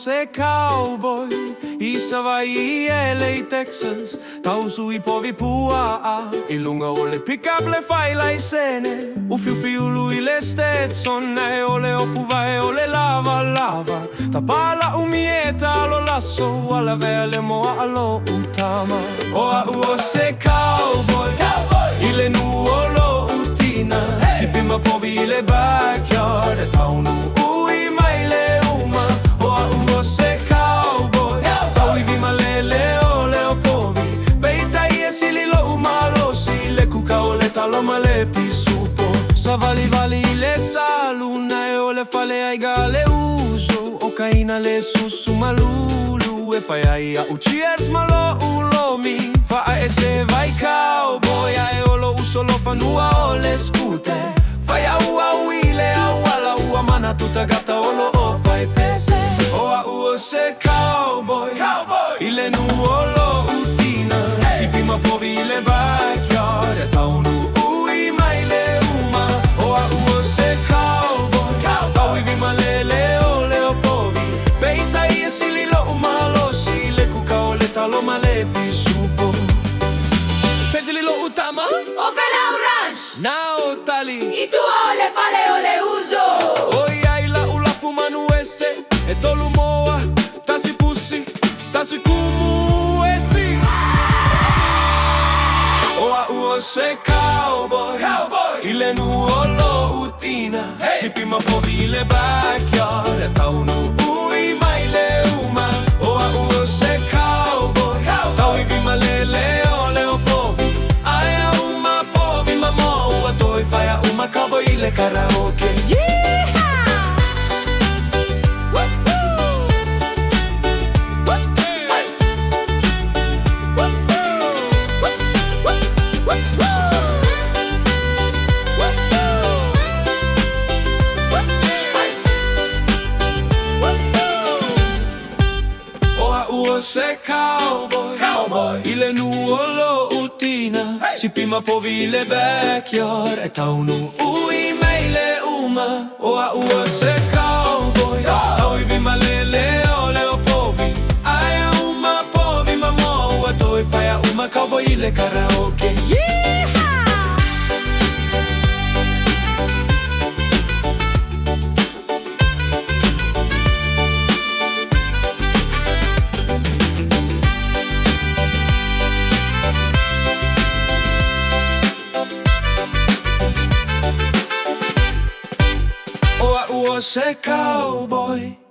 se cowboy Isa va i LA, Texas Tausu i povi pua I lunga o le pick-up le fai la scene U fiu i le Stetson O le ofuva o le lava Tapala umieta lo lasso Alla vele moa alo utama Oa uo se cowboy I le nuo lo utina Si pima povi i le backyard E taunu ui mai le uma Oa uo se cowboy Tau I vima le o povi Peita I e sili lo uma lo si Le kuka o le talo ma le pisupo Sa vali le saluna E o le fale ai gale uso O kaina le susu malulu E fai ai a cheers ma lo ulomi Fa a e se vai cowboy A e o lo uso lo fanua o le scooter Fai a ua uile a wala ua mana tuta gata o lo o fai pese O a uo se cowboy I le nuo lo utina Si pima povi le backyard E taunu ui mai le uma O a uo se cowboy Tau I vima le o povi Peita I e sili lo uma lo si Le kuka o le talo ma le pisupo Fezili lo utama O fele orange Na o tali I tua o le fale o le uso Oi ai la ula fumanu ese E tolu moa Tasi pusi Tasi kumu esi Oa uo se cowboy I le nuo lo utina Si pima povi le backyard E taunu ui mai le uma Oa uo se cowboy Tau I vima le o povi Aia uma povi ma moa Toi fai a uma cowboy I le karaoke Se cowboy I le nuo lo utina Si pima povi le backyard E taunu ui mai le uma Oa ua se cowboy Tau I vima le o povi Aia uma povi ma moa Toi fai a uma cowboy I le karaoke Oa uo se cowboy